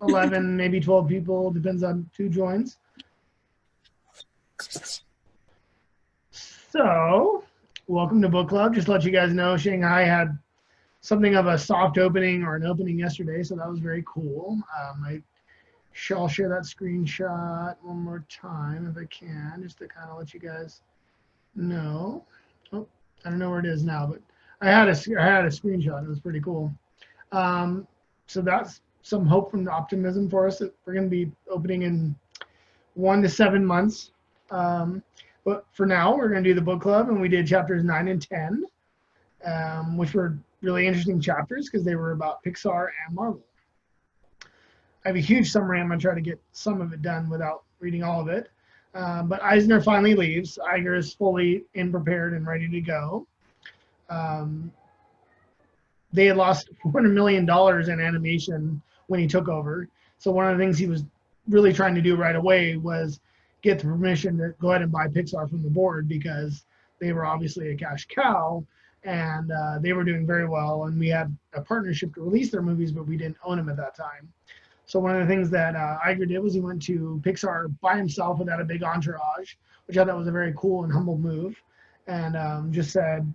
11, maybe 12 people, depends on who joins. So, welcome to book club. Just to let you guys know, Shanghai had something of a soft opening or an opening yesterday, so that was very cool. I'll share that screenshot one more time if I can, just to kind of let you guys know. Oh, I don't know where it is now, but I had a screenshot. It was pretty cool. Um, so that's some hope and optimism for us that we're going to be opening in 1 to 7 months. But for now, we're going to do the book club, and we did chapters 9 and 10, which were really interesting chapters because they were about Pixar and Marvel. I have a huge summary. I'm going to try to get some of it done without reading all of it. But Eisner finally leaves. Iger is fully in prepared and ready to go. They had lost $400 million in animation when he took over. So one of the things he was really trying to do right away was get the permission to go ahead and buy Pixar from the board because they were obviously a cash cow and they were doing very well. And we had a partnership to release their movies, but we didn't own them at that time. So one of the things that Iger did was he went to Pixar by himself without a big entourage, which I thought was a very cool and humble move, and just said,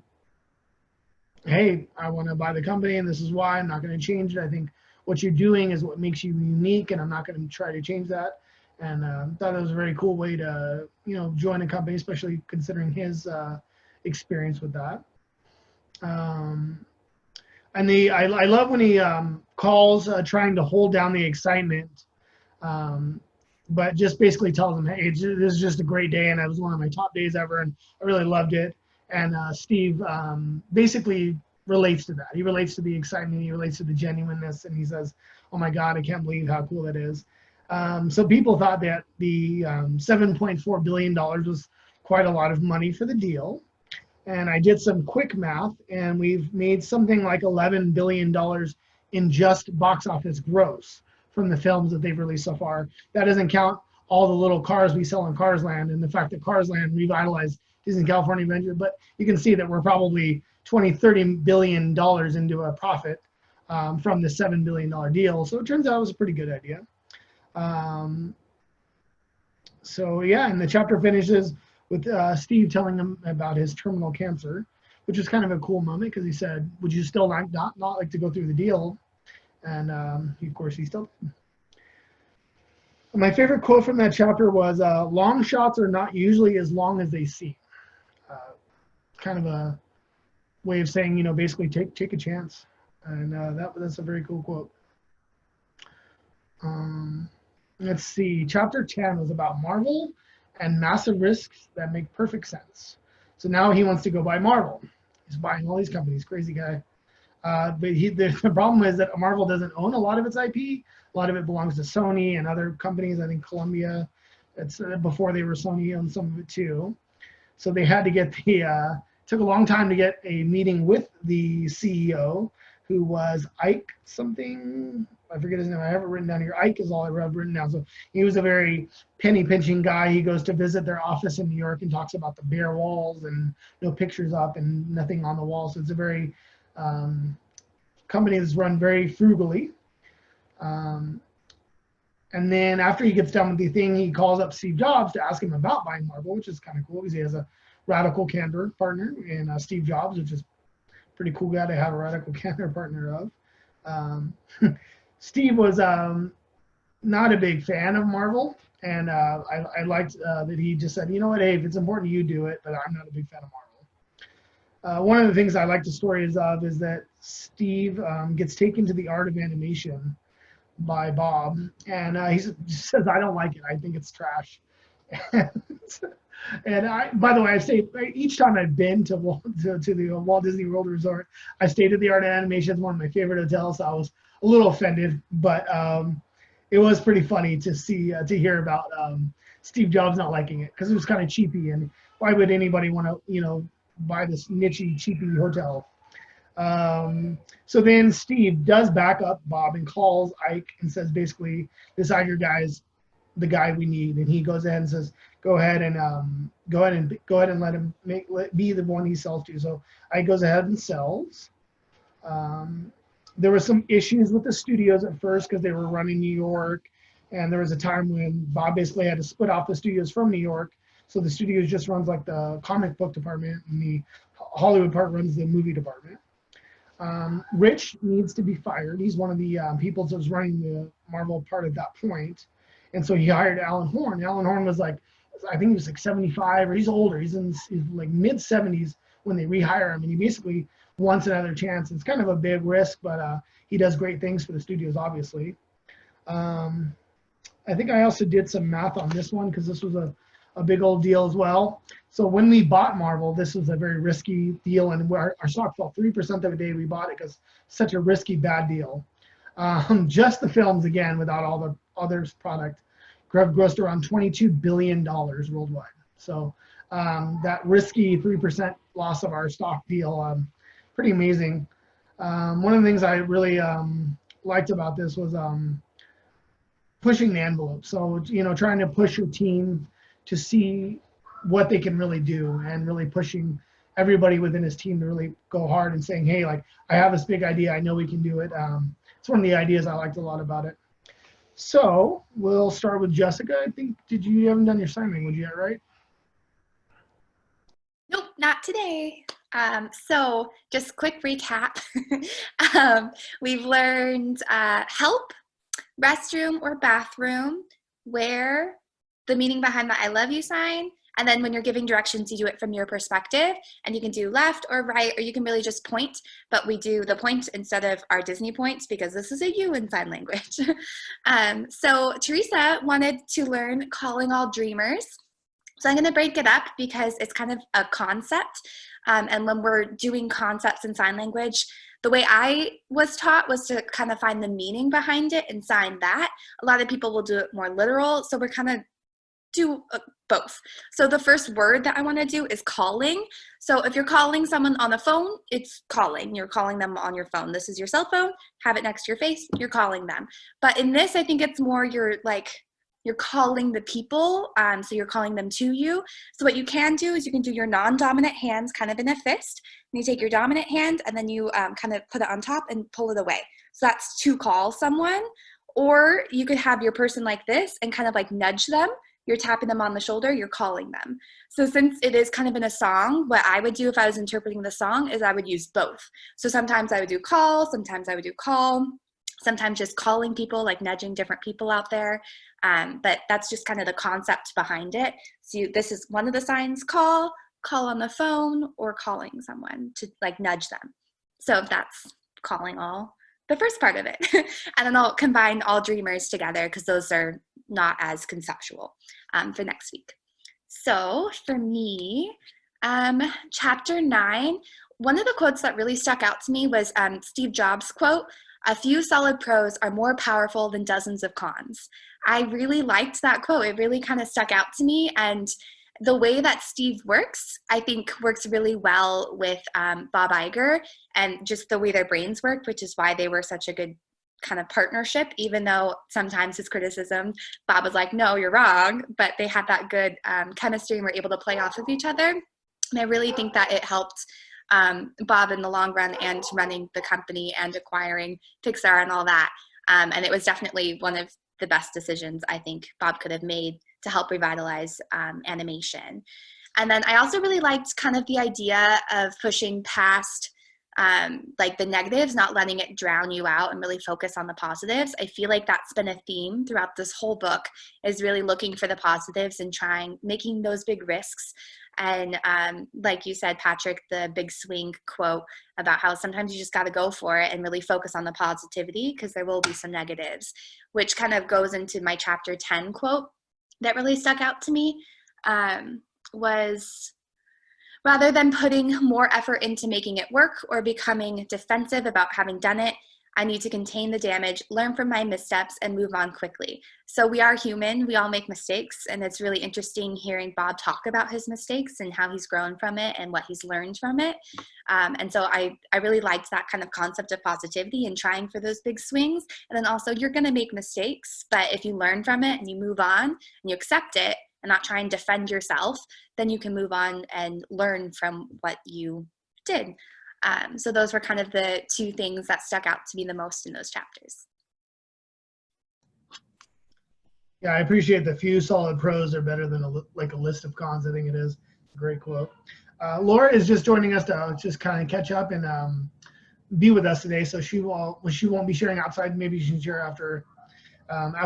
hey, I want to buy the company and this is why. I'm not going to change it. I think what you're doing is what makes you unique and I'm not going to try to change that. And thought it was a very cool way to, join a company, especially considering his experience with that. I love when he calls trying to hold down the excitement, but just basically tells them, hey, this is just a great day and it was one of my top days ever and I really loved it. And Steve basically relates to that. He relates to the excitement. He relates to the genuineness. And he says, oh, my God, I can't believe how cool that is. So people thought that the $7.4 billion was quite a lot of money for the deal. And I did some quick math, and we've made something like $11 billion in just box office gross from the films that they've released so far. That doesn't count all the little cars we sell in Cars Land and the fact that Cars Land revitalized Disney California Adventure. But you can see that we're probably 20, $30 billion into a profit from the $7 billion deal. So it turns out it was a pretty good idea. So yeah, and the chapter finishes with Steve telling him about his terminal cancer, which was kind of a cool moment because he said, would you still not like to go through the deal? And of course he still did. My favorite quote from that chapter was, long shots are not usually as long as they seem. Kind of a way of saying, basically take a chance. And that's a very cool quote. Let's see, chapter 10 was about Marvel and massive risks that make perfect sense. So now he wants to go buy Marvel. He's buying all these companies, crazy guy. But the problem is that Marvel doesn't own a lot of its IP. A lot of it belongs to Sony and other companies. I think Columbia, it's before they were Sony owned some of it too. So they had to get took a long time to get a meeting with the CEO, who was Ike something. I forget his name. I have it written down here. Ike is all I have written down. So he was a very penny pinching guy. He goes to visit their office in New York and talks about the bare walls and no pictures up and nothing on the wall. So it's a very company that's run very frugally. And then after he gets done with the thing, he calls up Steve Jobs to ask him about buying Marvel, which is kind of cool because he has a radical candor partner in Steve Jobs, which is pretty cool guy to have a radical candor partner of. Steve was not a big fan of Marvel, and I liked that he just said, you know what, hey, if it's important, you do it, but I'm not a big fan of Marvel. One of the things I like the stories of is that Steve gets taken to the art of animation by Bob, and he says, I don't like it. I think it's trash. And by the way, I stayed each time I've been to the Walt Disney World Resort. I stayed at the Art of Animation. It's one of my favorite hotels. So I was a little offended, but it was pretty funny to hear about Steve Jobs not liking it because it was kind of cheapy, and why would anybody want to buy this nichey cheapy hotel? So then Steve does back up Bob and calls Ike and says basically this Iger guy is the guy we need, and he goes ahead and says go ahead and let him be the one he sells to. So Ike goes ahead and sells. There were some issues with the studios at first because they were running New York, and there was a time when Bob basically had to split off the studios from New York. So the studios just runs like the comic book department, and the Hollywood part runs the movie department. Rich needs to be fired. He's one of the people that was running the Marvel part at that point. And so he hired Alan Horn. Alan Horn was like, I think he was like 75, or he's older. He's in his like mid 70s when they rehire him. And he basically wants another chance. It's kind of a big risk, but he does great things for the studios, obviously. I think I also did some math on this one because this was a big old deal as well. So when we bought Marvel, this was a very risky deal, and our stock fell 3% of the day we bought it because such a risky, bad deal. Just the films, again, without all the others product, grossed around $22 billion worldwide. So that risky 3% loss of our stock deal, pretty amazing. One of the things I really liked about this was pushing the envelope. So, trying to push your team to see what they can really do, and really pushing everybody within his team to really go hard and saying, hey, like, I have this big idea. I know we can do it. It's one of the ideas I liked a lot about it. So we'll start with Jessica. I think, you haven't done your sign language yet, right? Nope, not today. So just quick recap. We've learned help, restroom or bathroom, where, the meaning behind the I love you sign, and then when you're giving directions, you do it from your perspective, and you can do left or right, or you can really just point, but we do the point instead of our Disney points because this is a you in sign language. So Teresa wanted to learn calling all dreamers. So I'm going to break it up because it's kind of a concept. And when we're doing concepts in sign language, the way I was taught was to kind of find the meaning behind it and sign that. A lot of people will do it more literal. So we're kind of do both. So the first word that I want to do is calling. So if you're calling someone on the phone, it's calling. You're calling them on your phone. This is your cell phone. Have it next to your face. You're calling them. But in this, I think it's more you're calling the people, so you're calling them to you. So what you can do is you can do your non-dominant hands kind of in a fist, and you take your dominant hand and then you kind of put it on top and pull it away. So that's to call someone. Or you could have your person like this and kind of like nudge them. You're tapping them on the shoulder, you're calling them. So since it is kind of in a song, what I would do if I was interpreting the song is I would use both. So sometimes I would do call, sometimes I would do call, sometimes just calling people, like nudging different people out there. But that's just kind of the concept behind it. So this is one of the signs: call on the phone, or calling someone to like nudge them. So that's calling all, the first part of it. And then I'll combine all dreamers together because those are not as conceptual for next week. So for me, chapter 9, one of the quotes that really stuck out to me was Steve Jobs' quote, "A few solid pros are more powerful than dozens of cons." I really liked that quote. It really kind of stuck out to me. And the way that Steve works, I think works really well with Bob Iger, and just the way their brains work, which is why they were such a good kind of partnership, even though sometimes his criticism, Bob was like, no, you're wrong, but they had that good chemistry and were able to play off of each other. And I really think that it helped Bob in the long run, and running the company and acquiring Pixar and all that. And it was definitely one of the best decisions I think Bob could have made to help revitalize animation. And then I also really liked kind of the idea of pushing past like the negatives, not letting it drown you out, and really focus on the positives. I feel like that's been a theme throughout this whole book, is really looking for the positives and making those big risks. And like you said, Patrick, the big swing quote about how sometimes you just got to go for it and really focus on the positivity, because there will be some negatives, which kind of goes into my chapter 10 quote that really stuck out to me, was, "Rather than putting more effort into making it work or becoming defensive about having done it, I need to contain the damage, learn from my missteps, and move on quickly." So we are human. We all make mistakes. And it's really interesting hearing Bob talk about his mistakes and how he's grown from it and what he's learned from it. And so I really liked that kind of concept of positivity and trying for those big swings. And then also, you're going to make mistakes, but if you learn from it and you move on and you accept it and not try and defend yourself, then you can move on and learn from what you did. So those were kind of the two things that stuck out to me the most in those chapters. Yeah, I appreciate the few solid pros are better than a list of cons. I think it is a great quote. Laura is just joining us to just kind of catch up and be with us today. So she won't be sharing outside. Maybe she can share after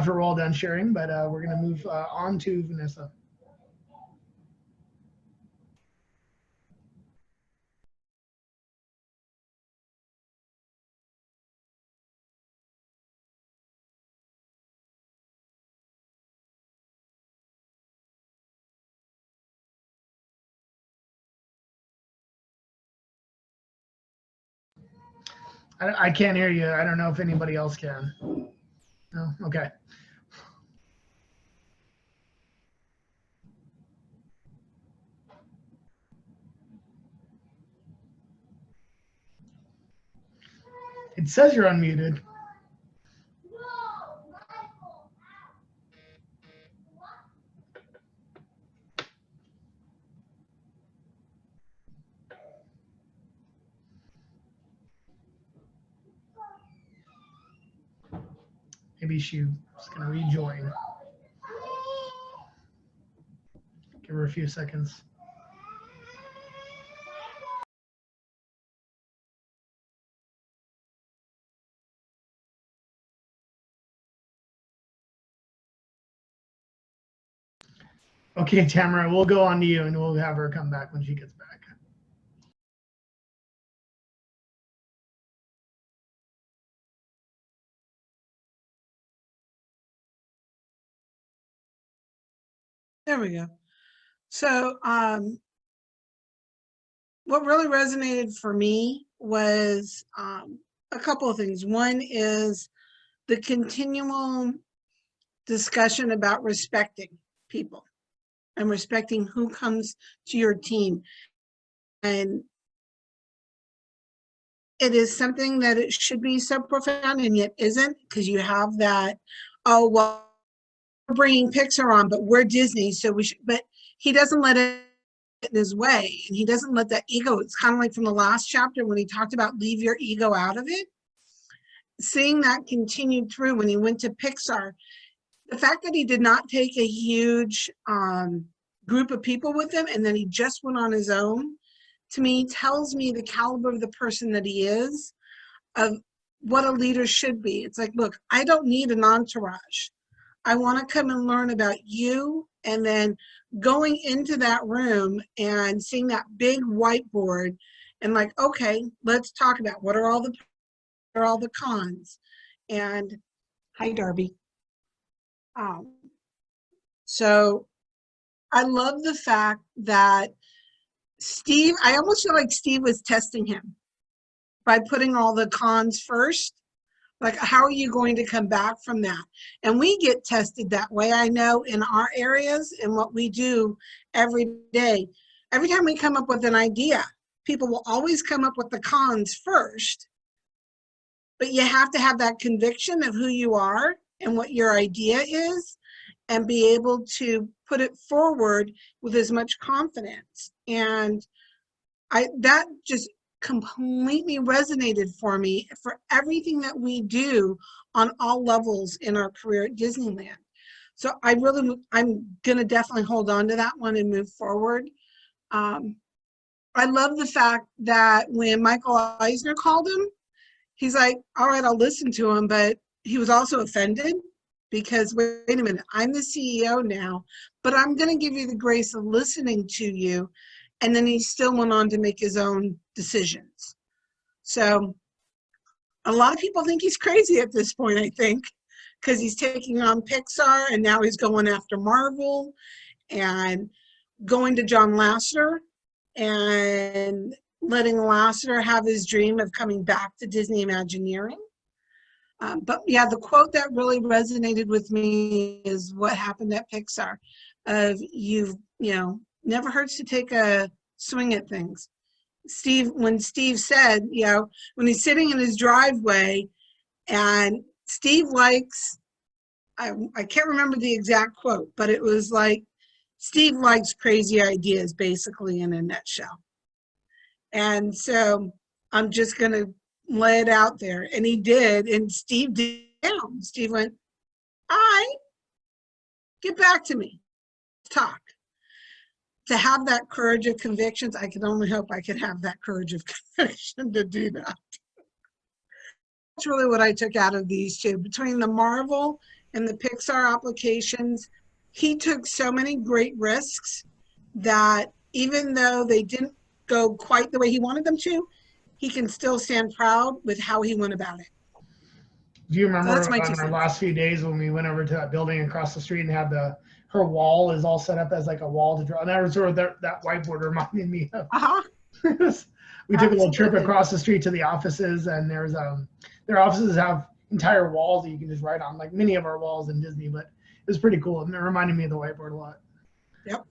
we're all done sharing. But we're gonna move on to Vanessa. I can't hear you. I don't know if anybody else can. No? Okay. It says you're unmuted. Maybe she's going to rejoin. Give her a few seconds. Okay, Tamara, we'll go on to you and we'll have her come back when she gets back. There we go. So what really resonated for me was a couple of things. One is the continual discussion about respecting people and respecting who comes to your team. And it is something that it should be so profound and yet isn't, because you have that, oh, well, we're bringing Pixar on, but we're Disney, so we should, but he doesn't let it in his way, and he doesn't let that ego. It's kind of like from the last chapter when he talked about leave your ego out of it. Seeing that continued through when he went to Pixar, the fact that he did not take a huge group of people with him and then he just went on his own, to me tells me the caliber of the person that he is, of what a leader should be. It's like, look, I don't need an entourage. I want to come and learn about you, and then going into that room and seeing that big whiteboard and like, okay, let's talk about what are all the cons. And hi, Darby. So I love the fact that Steve, I almost feel like Steve was testing him by putting all the cons first. Like, how are you going to come back from that? And we get tested that way, I know, in our areas and what we do every day. Every time we come up with an idea, people will always come up with the cons first. But you have to have that conviction of who you are and what your idea is and be able to put it forward with as much confidence. And that just completely resonated for me for everything that we do on all levels in our career at Disneyland. So I'm going to definitely hold on to that one and move forward. I love the fact that when Michael Eisner called him, he's like, all right, I'll listen to him, but he was also offended because, wait a minute, I'm the CEO now, but I'm going to give you the grace of listening to you. And then he still went on to make his own decisions. So a lot of people think he's crazy at this point, I think, because he's taking on Pixar and now he's going after Marvel and going to John Lasseter and letting Lasseter have his dream of coming back to Disney Imagineering. But yeah, the quote that really resonated with me is what happened at Pixar of never hurts to take a swing at things. When Steve said, when he's sitting in his driveway and Steve likes, I can't remember the exact quote, but it was like, Steve likes crazy ideas, basically, in a nutshell. And so I'm just going to lay it out there. And he did. And Steve did down. Steve went, all right, get back to me. Talk. To have that courage of convictions, I can only hope I could have that courage of conviction to do that. That's really what I took out of these two. Between the Marvel and the Pixar applications, he took so many great risks that even though they didn't go quite the way he wanted them to, he can still stand proud with how he went about it. Do you remember That's my on 2 our cents. last few days when we went over to that building across the street and had her wall is all set up as like a wall to draw? And that was sort of that whiteboard reminded me of. We took a little trip Absolutely. across the street to the offices, and their offices have entire walls that you can just write on, like many of our walls in Disney. But it was pretty cool, and it reminded me of the whiteboard a lot. Yep.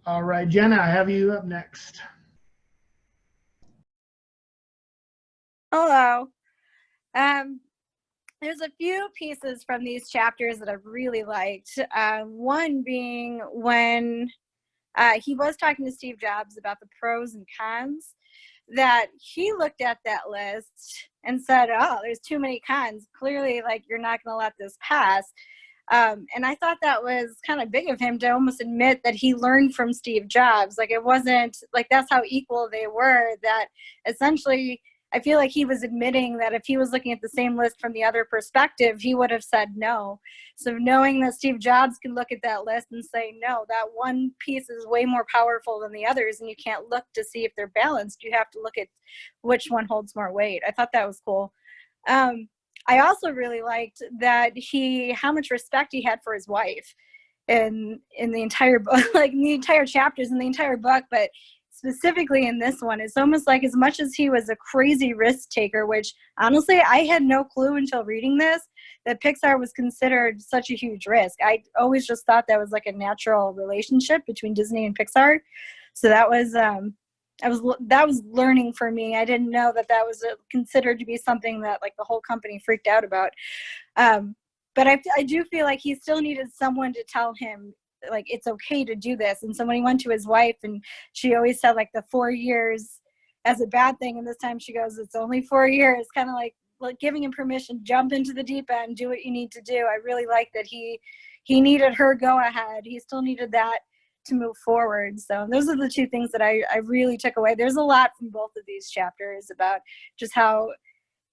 All right, Jenna, I have you up next. Hello. There's a few pieces from these chapters that I really liked. One being when he was talking to Steve Jobs about the pros and cons, that he looked at that list and said, oh, there's too many cons. Clearly, like, you're not going to let this pass. And I thought that was kind of big of him to almost admit that he learned from Steve Jobs. Like, it wasn't like that's how equal they were, that essentially I feel like he was admitting that if he was looking at the same list from the other perspective, he would have said no. So knowing that Steve Jobs can look at that list and say, no, that one piece is way more powerful than the others, and you can't look to see if they're balanced. You have to look at which one holds more weight. I thought that was cool. I also really liked that how much respect he had for his wife in the entire book, like in the entire chapters in the entire book, but specifically in this one, it's almost like as much as he was a crazy risk taker, which honestly, I had no clue until reading this, that Pixar was considered such a huge risk. I always just thought that was like a natural relationship between Disney and Pixar. So that was learning for me. I didn't know that was considered to be something that like the whole company freaked out about. But I do feel like he still needed someone to tell him, like, it's okay to do this. And so when he went to his wife, and she always said like the 4 years as a bad thing, and this time she goes, it's only 4 years, kind of like giving him permission, jump into the deep end, do what you need to do. I really like that he needed her go ahead. He still needed that to move forward. So those are the two things that I really took away. There's a lot from both of these chapters about just how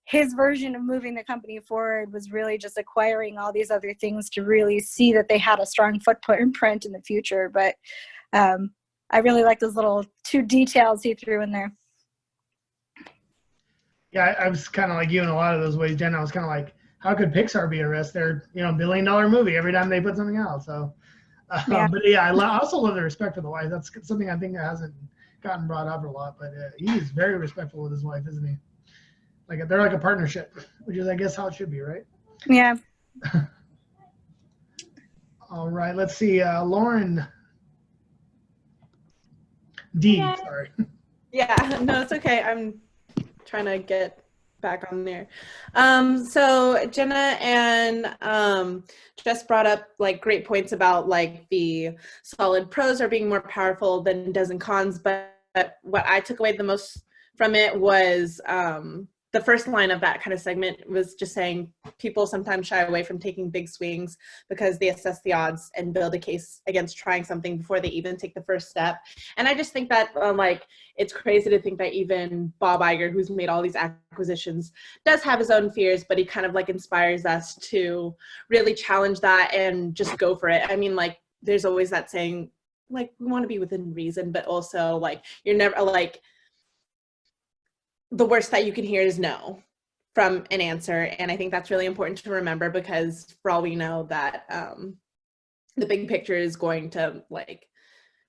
his version of moving the company forward was really just acquiring all these other things to really see that they had a strong footprint in the future. But I really like those little two details he threw in there. Yeah, I was kind of like you in a lot of those ways, Jen. I was kind of like, how could Pixar be a risk? They're, $1 billion movie every time they put something out. So, Yeah. But yeah, I also love the respect for the wife. That's something I think that hasn't gotten brought up a lot. But he's very respectful with his wife, isn't he? Like they're like a partnership, which is, I guess, how it should be, right? Yeah. All right, let's see, Lauren D. Yeah. Sorry. Yeah, no, it's okay. I'm trying to get back on there. So Jenna and Jess brought up like great points about like the solid pros are being more powerful than dozen cons, but what I took away the most from it was the first line of that kind of segment was just saying people sometimes shy away from taking big swings because they assess the odds and build a case against trying something before they even take the first step. And I just think that like it's crazy to think that even Bob Iger, who's made all these acquisitions, does have his own fears, but he kind of like inspires us to really challenge that and just go for it. I mean, like there's always that saying, like we want to be within reason, but also like you're never like, the worst that you can hear is no from an answer. And I think that's really important to remember because for all we know that the big picture is going to like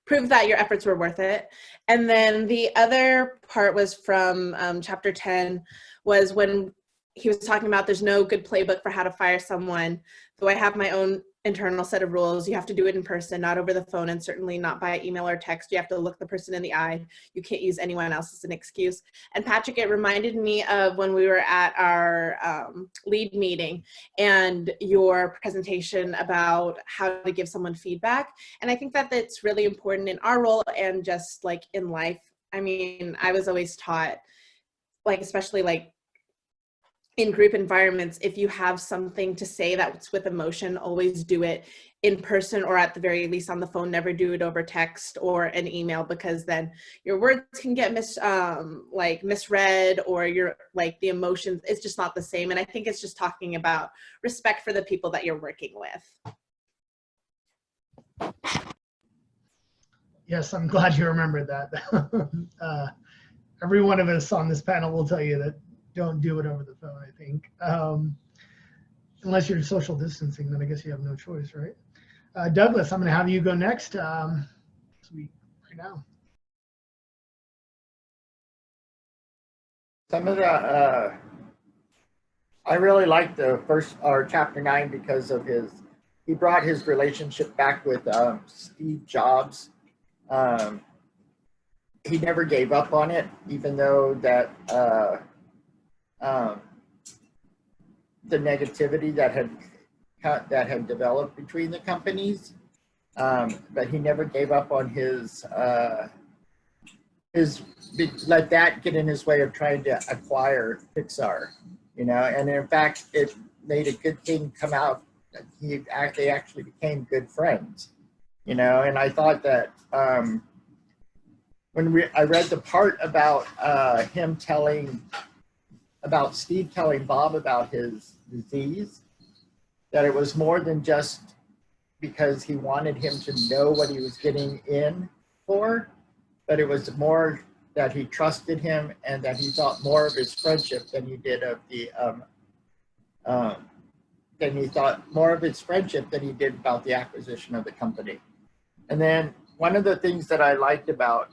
prove that your efforts were worth it. And then the other part was from chapter 10 was when he was talking about there's no good playbook for how to fire someone. Though I have my own internal set of rules. You have to do it in person, not over the phone, and certainly not by email or text. You have to look the person in the eye. You can't use anyone else as an excuse. And Patrick, it reminded me of when we were at our lead meeting and your presentation about how to give someone feedback. And I think that that's really important in our role and just like in life. I mean, I was always taught like especially like in group environments, if you have something to say that's with emotion, always do it in person, or at the very least on the phone. Never do it over text or an email, because then your words can get misread, or your like the emotions, it's just not the same. And I think it's just talking about respect for the people that you're working with. Yes, I'm glad you remembered that. Every one of us on this panel will tell you that don't do it over the phone, I think. Unless you're social distancing, then I guess you have no choice, right? Douglas, I'm going to have you go next. Right now. Some of the, I really like the first, or chapter 9, because of he brought his relationship back with Steve Jobs. He never gave up on it, even though that the negativity that had developed between the companies, but he never gave up on his let that get in his way of trying to acquire Pixar, and in fact it made a good thing come out. They actually became good friends, and I thought that when I read the part about Steve telling Bob about his disease, that it was more than just because he wanted him to know what he was getting in for, but it was more that he trusted him and that he thought more of his friendship than he did of about the acquisition of the company. And then one of the things that I liked about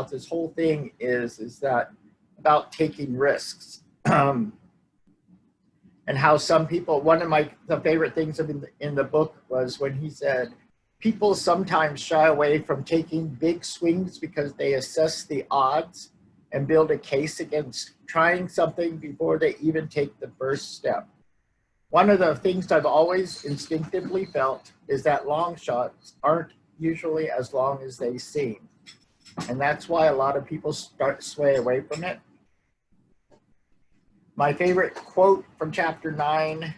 this whole thing is that about taking risks, and how some people, one of the favorite things in the book was when he said, people sometimes shy away from taking big swings because they assess the odds and build a case against trying something before they even take the first step. One of the things I've always instinctively felt is that long shots aren't usually as long as they seem. And that's why a lot of people sway away from it. My favorite quote from chapter 9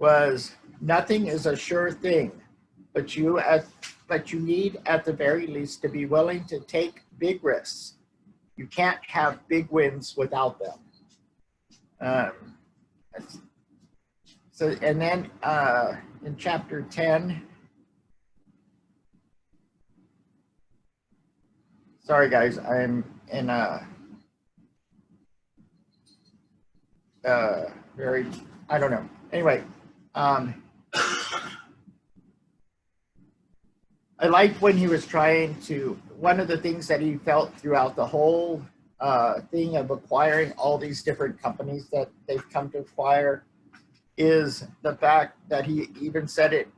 was, "Nothing is a sure thing, but you need at the very least to be willing to take big risks. You can't have big wins without them." And then in chapter 10, sorry guys, I'm in a I don't know. Anyway, I liked when he was one of the things that he felt throughout the whole thing of acquiring all these different companies that they've come to acquire is the fact that he even said it,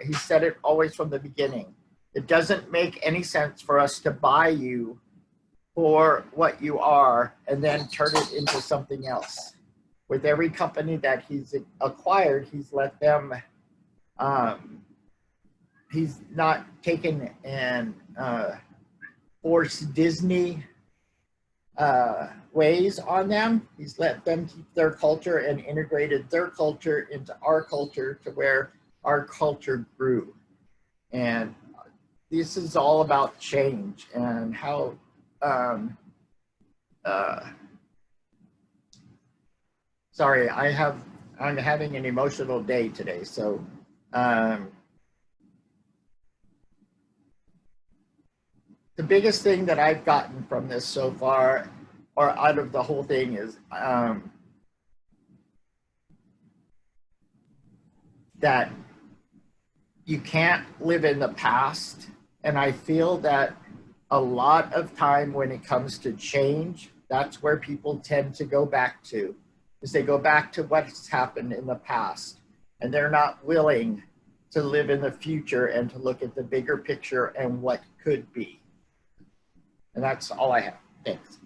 he said it always from the beginning. It doesn't make any sense for us to buy you for what you are and then turn it into something else. With every company that he's acquired, he's let them, he's not taken and forced Disney ways on them. He's let them keep their culture and integrated their culture into our culture to where our culture grew. And this is all about change and how sorry, I'm having an emotional day today. So the biggest thing that I've gotten from this so far, or out of the whole thing, is that you can't live in the past. And I feel that a lot of time when it comes to change, that's where people tend to go back to, is they go back to what's happened in the past, and they're not willing to live in the future and to look at the bigger picture and what could be. And that's all I have. Thanks.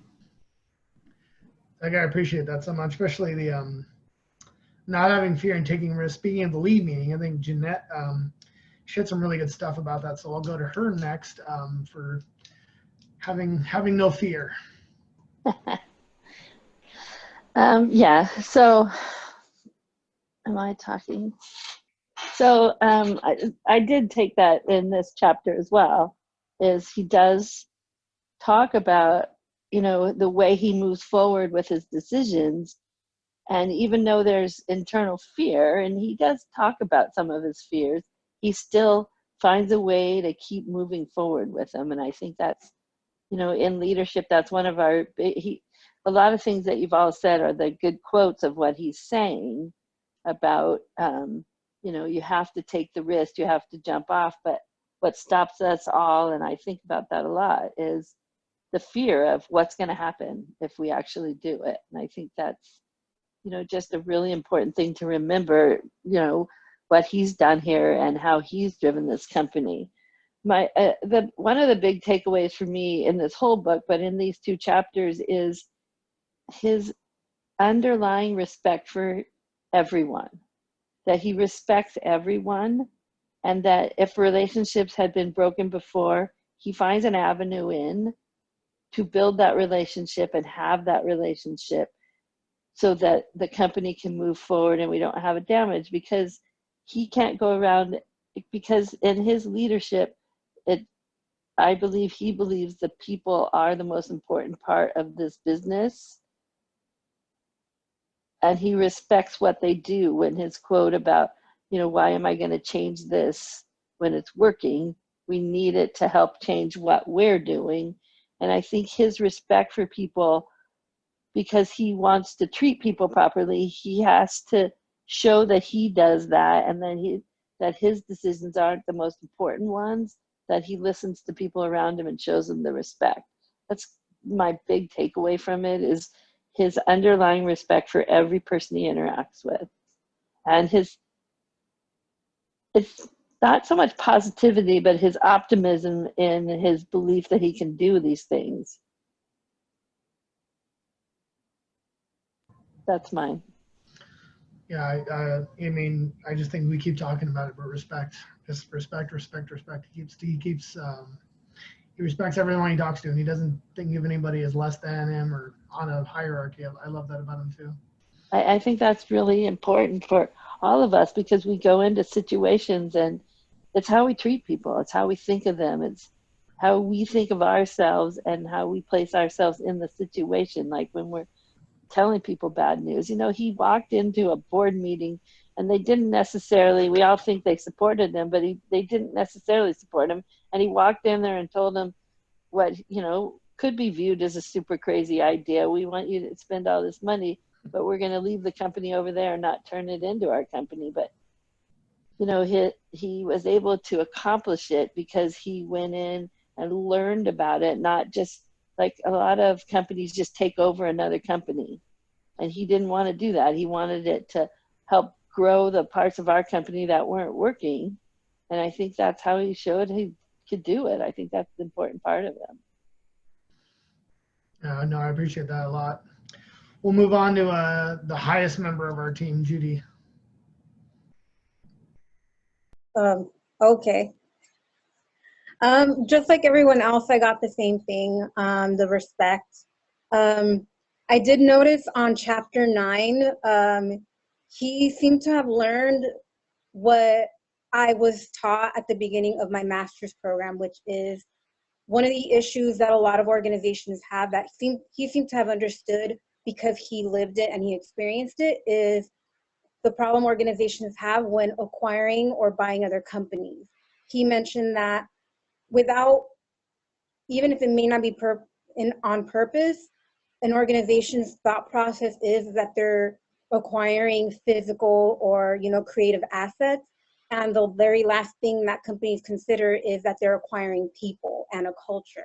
I appreciate that so much, especially the not having fear and taking risks. Speaking of the lead meeting, I think Jeanette, she had some really good stuff about that. So I'll go to her next for having no fear. Yeah, so am I talking? So I did take that in this chapter as well, is he does talk about, you know, the way he moves forward with his decisions. And even though there's internal fear, and he does talk about some of his fears, he still finds a way to keep moving forward with them. And I think that's, you know, in leadership, that's one of our, a lot of things that you've all said are the good quotes of what he's saying about, you know, you have to take the risk, you have to jump off. But what stops us all, and I think about that a lot, is the fear of what's going to happen if we actually do it. And I think that's, you know, just a really important thing to remember, you know, what he's done here and how he's driven this company. One of the big takeaways for me in this whole book, but in these two chapters, is his underlying respect for everyone, that he respects everyone, and that if relationships had been broken before, he finds an avenue in to build that relationship and have that relationship so that the company can move forward and we don't have a damage, because he can't go around, because in his leadership, I believe he believes the people are the most important part of this business, and he respects what they do. When his quote about, you know, why am I going to change this when it's working? We need it to help change what we're doing. And I think his respect for people, because he wants to treat people properly, he has to show that he does that, and then that his decisions aren't the most important ones, that he listens to people around him and shows them the respect. That's my big takeaway from it, is his underlying respect for every person he interacts with. And it's not so much positivity, but his optimism in his belief that he can do these things. That's mine. Yeah, I mean, I just think we keep talking about it, but respect, just respect. He respects everyone he talks to, and he doesn't think of anybody as less than him or on a hierarchy. I love that about him too. I think that's really important for all of us, because we go into situations and it's how we treat people, it's how we think of them, it's how we think of ourselves and how we place ourselves in the situation. Like when we're telling people bad news, you know, he walked into a board meeting and they didn't necessarily, we all think they supported him, but they didn't necessarily support him. And he walked in there and told them what, you know, could be viewed as a super crazy idea. We want you to spend all this money, but we're going to leave the company over there and not turn it into our company. But, you know, he was able to accomplish it because he went in and learned about it, not just like a lot of companies just take over another company. And he didn't want to do that. He wanted it to help grow the parts of our company that weren't working. And I think that's how he showed he could do it. I think that's the important part of him. No, I appreciate that a lot. We'll move on to the highest member of our team, Judy. Okay. Just like everyone else, I got the same thing, the respect. I did notice on chapter 9, he seemed to have learned what I was taught at the beginning of my master's program, which is one of the issues that a lot of organizations have that he seemed to have understood because he lived it and he experienced it, is the problem organizations have when acquiring or buying other companies. He mentioned that without, even if it may not be on purpose, an organization's thought process is that they're acquiring physical or, you know, creative assets, and the very last thing that companies consider is that they're acquiring people and a culture.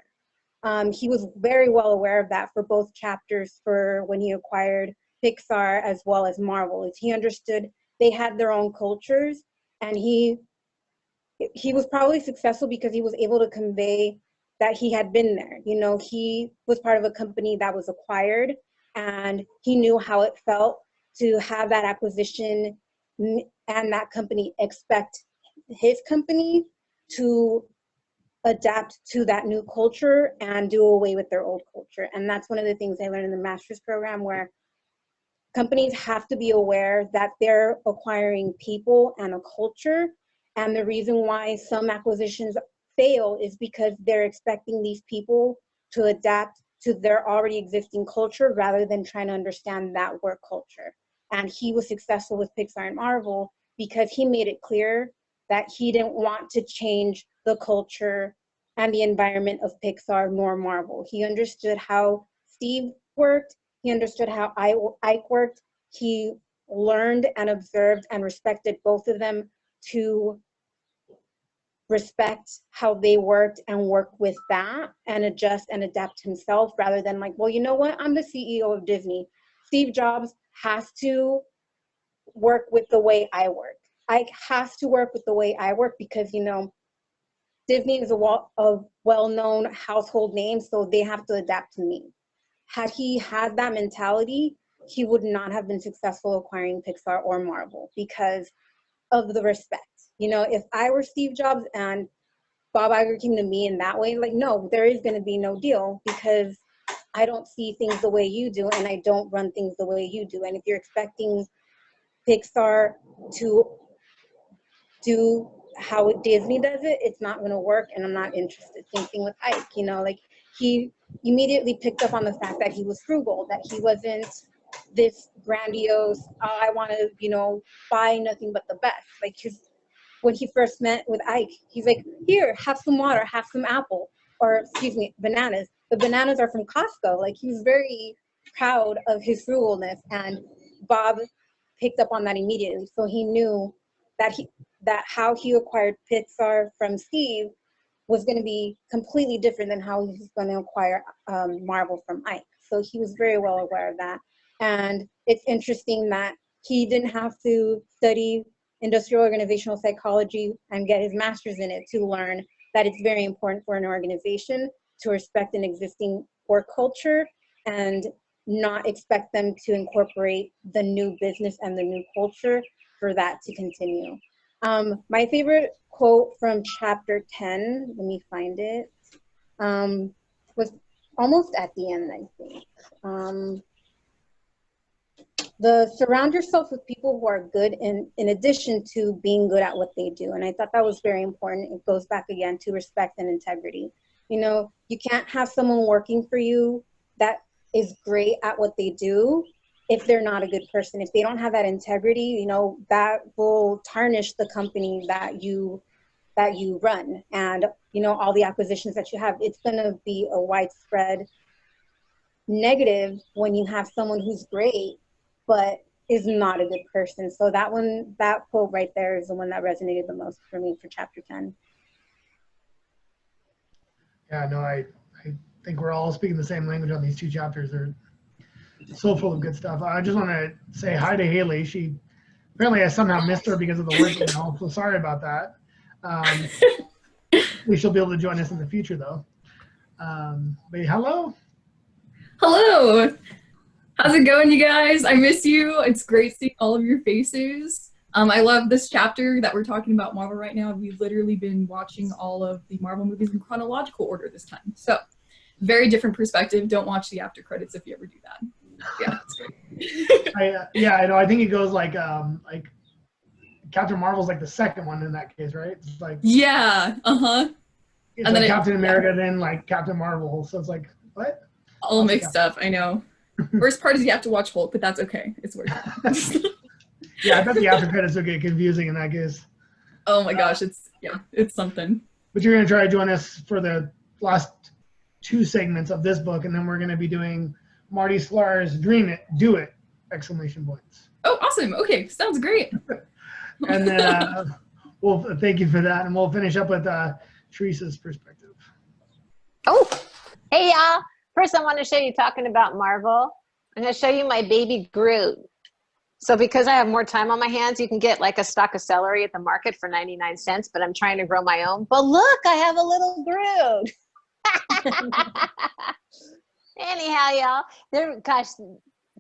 He was very well aware of that for both chapters, for when he acquired Pixar as well as Marvel. Is he understood they had their own cultures, and he was probably successful because he was able to convey that he had been there. You know, he was part of a company that was acquired, and he knew how it felt to have that acquisition and that company expect his company to adapt to that new culture and do away with their old culture. And that's one of the things I learned in the master's program, where companies have to be aware that they're acquiring people and a culture. And the reason why some acquisitions fail is because they're expecting these people to adapt to their already existing culture rather than trying to understand that work culture. And he was successful with Pixar and Marvel because he made it clear that he didn't want to change the culture and the environment of Pixar nor Marvel. He understood how Steve worked. He understood how Ike worked. He learned and observed and respected both of them to respect how they worked and work with that and adjust and adapt himself rather than like, well, you know what? I'm the CEO of Disney. Steve Jobs has to work with the way I work. Ike has to work with the way I work because, you know, Disney is a well-known household name, so they have to adapt to me. Had he had that mentality, he would not have been successful acquiring Pixar or Marvel because of the respect. You know, if I were Steve Jobs and Bob Iger came to me in that way, like, no, there is going to be no deal because I don't see things the way you do and I don't run things the way you do. And if you're expecting Pixar to do how Disney does it, it's not going to work and I'm not interested. Same thing with Ike, you know, like he immediately picked up on the fact that he was frugal, that he wasn't this grandiose, oh, I want to, you know, buy nothing but the best. Like when he first met with Ike, he's like, here, have some water, have some apple, or excuse me, bananas. The bananas are from Costco. Like he was very proud of his frugalness and Bob picked up on that immediately. So he knew that how he acquired Pixar from Steve was going to be completely different than how he was going to acquire Marvel from Ike. So he was very well aware of that. And it's interesting that he didn't have to study industrial organizational psychology and get his master's in it to learn that it's very important for an organization to respect an existing work culture and not expect them to incorporate the new business and the new culture for that to continue. My favorite quote from chapter 10, let me find it, was almost at the end, I think. Surround yourself with people who are good in addition to being good at what they do. And I thought that was very important. It goes back again to respect and integrity. You know, you can't have someone working for you that is great at what they do if they're not a good person. If they don't have that integrity, you know, that will tarnish the company that you run and, you know, all the acquisitions that you have. It's going to be a widespread negative when you have someone who's great but is not a good person. So that quote right there is the one that resonated the most for me for chapter 10. Yeah, no, I think we're all speaking the same language on these two chapters. They're so full of good stuff. I just want to say hi to Haley. She apparently I somehow missed her because of the work email, so sorry about that. We she'll be able to join us in the future though. But hello. Hello. How's it going, you guys? I miss you. It's great seeing all of your faces. I love this chapter that we're talking about Marvel right now. We've literally been watching all of the Marvel movies in chronological order this time. So, very different perspective. Don't watch the after credits if you ever do that. Yeah, it's great. Yeah, I know. I think it goes like Captain Marvel's like the second one in that case, right? It's like yeah, It's and like then Captain America, then like Captain Marvel. So it's like what? All mixed up. I know. Worst part is you have to watch Hulk, but that's okay. It's worth it. Yeah, I bet the after credits will get confusing in that case. Oh my gosh, it's something. But you're gonna try to join us for the last two segments of this book, and then we're gonna be doing Marty Sklar's "Dream It, Do It!" exclamation points. Oh, awesome. Okay, sounds great. And then we'll thank you for that, and we'll finish up with Teresa's perspective. Oh, hey y'all. First, I want to show you talking about Marvel. I'm going to show you my baby Groot. So because I have more time on my hands, you can get like a stalk of celery at the market for 99 cents, but I'm trying to grow my own. But look, I have a little Groot. Anyhow, y'all, gosh,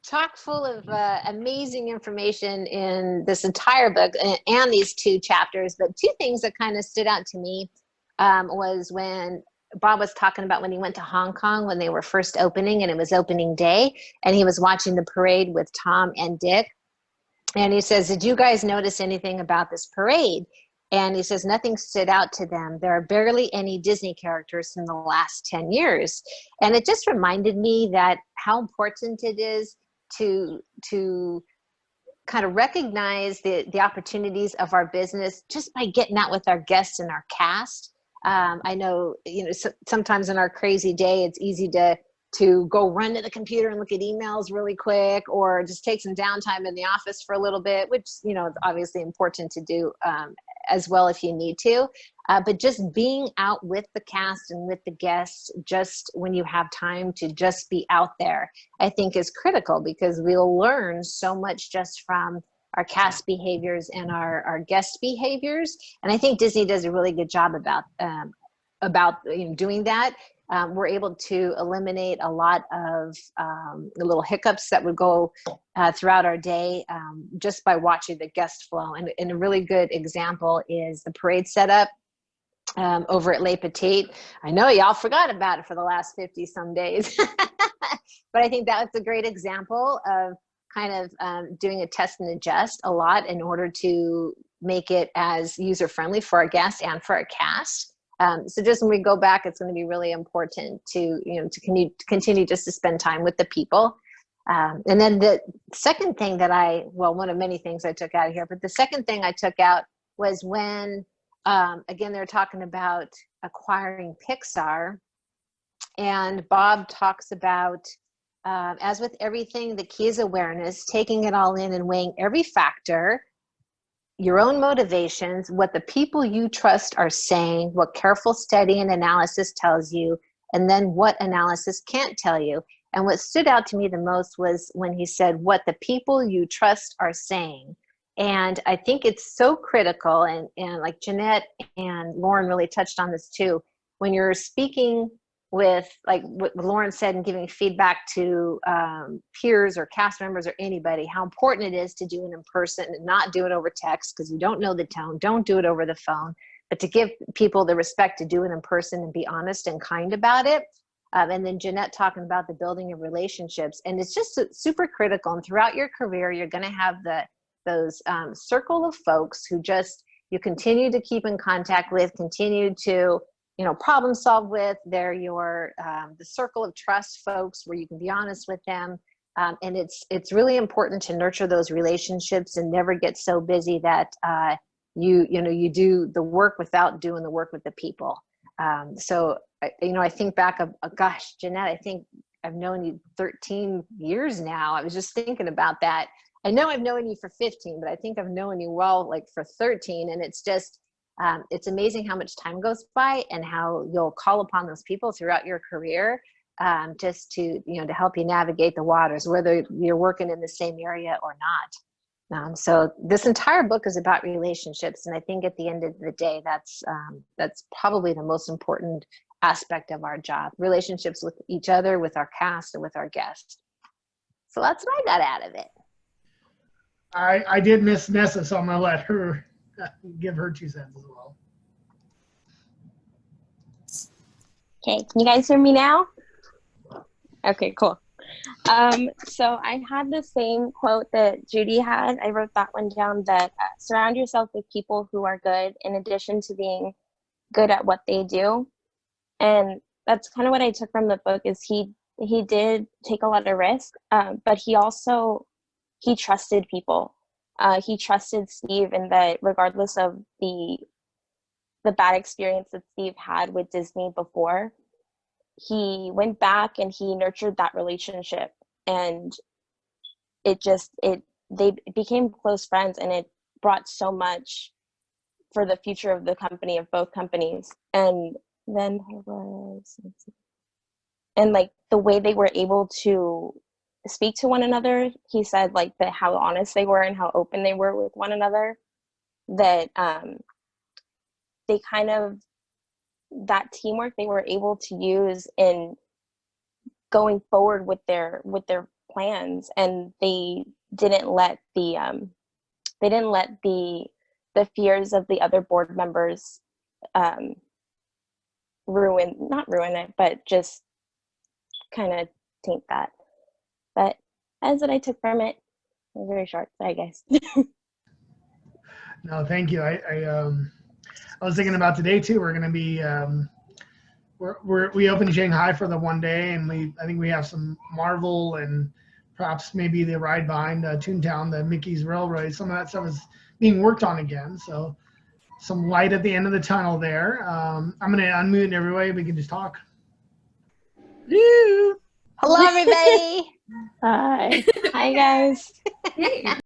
chock full of amazing information in this entire book and these two chapters. But two things that kind of stood out to me was when Bob was talking about when he went to Hong Kong when they were first opening and it was opening day, and he was watching the parade with Tom and Dick. And he says, did you guys notice anything about this parade? And he says, nothing stood out to them. There are barely any Disney characters in the last 10 years. And it just reminded me that how important it is to kind of recognize the opportunities of our business just by getting out with our guests and our cast. I know, sometimes in our crazy day, it's easy to go run to the computer and look at emails really quick, or just take some downtime in the office for a little bit, which, is obviously important to do as well if you need to. But just being out with the cast and with the guests, just when you have time to just be out there, I think is critical, because we'll learn so much just from our cast behaviors and our guest behaviors. And I think Disney does a really good job about doing that. We're able to eliminate a lot of the little hiccups that would go throughout our day just by watching the guest flow. And a really good example is the parade setup over at Les Petites. I know y'all forgot about it for the last 50 some days, but I think that's a great example of kind of doing a test and adjust a lot in order to make it as user-friendly for our guests and for our cast. So just when we go back, it's going to be really important to continue just to spend time with the people. And then the second thing that one of many things I took out of here, but the second thing I took out was when, again, they're talking about acquiring Pixar, and Bob talks about, as with everything, the key is awareness, taking it all in and weighing every factor, your own motivations, what the people you trust are saying, what careful study and analysis tells you, and then what analysis can't tell you. And what stood out to me the most was when he said, what the people you trust are saying. And I think it's so critical, and like Jeanette and Lauren really touched on this too, when you're speaking with, like what Lauren said, and giving feedback to peers or cast members or anybody, how important it is to do it in person and not do it over text, because you don't know the tone. Don't do it over the phone, but to give people the respect to do it in person and be honest and kind about it. And then Jeanette talking about the building of relationships, and it's just super critical. And throughout your career, you're going to have those circle of folks who just you continue to keep in contact with, continue to problem solve with. They're your the circle of trust folks where you can be honest with them, and it's really important to nurture those relationships and never get so busy that you do the work without doing the work with the people. So I think back of gosh, Jeanette, I think I've known you 13 years now. I was just thinking about that. I know I've known you for 15, but I think I've known you well like for 13, and it's just it's amazing how much time goes by and how you'll call upon those people throughout your career just to help you navigate the waters, whether you're working in the same area or not. So this entire book is about relationships, and I think at the end of the day, that's probably the most important aspect of our job: relationships with each other, with our cast, and with our guests. So that's what I got out of it. I did miss Nessa, so I'm gonna let her give her 2 cents as well. Okay, can you guys hear me now? Okay, cool. So I had the same quote that Judy had. I wrote that one down, that surround yourself with people who are good in addition to being good at what they do. And that's kind of what I took from the book, is he did take a lot of risk, but he trusted people. He trusted Steve, and that regardless of the bad experience that Steve had with Disney before, he went back and he nurtured that relationship, and they became close friends, and it brought so much for the future of the company, of both companies. And then like the way they were able to speak to one another, he said like how honest they were and how open they were with one another, that they kind of, that teamwork they were able to use in going forward with their plans, and they didn't let the fears of the other board members not ruin it, but just kind of taint that. But that's what I took from it. It was very short, I guess. No, thank you. I was thinking about today too. We're going to be we open Shanghai for the one day, and I think we have some Marvel and perhaps maybe the ride behind Toontown, the Mickey's Railroad. Some of that stuff is being worked on again. So some light at the end of the tunnel there. I'm going to unmute everybody. We can just talk. Hello, everybody. Hi. Hi, guys. Hey.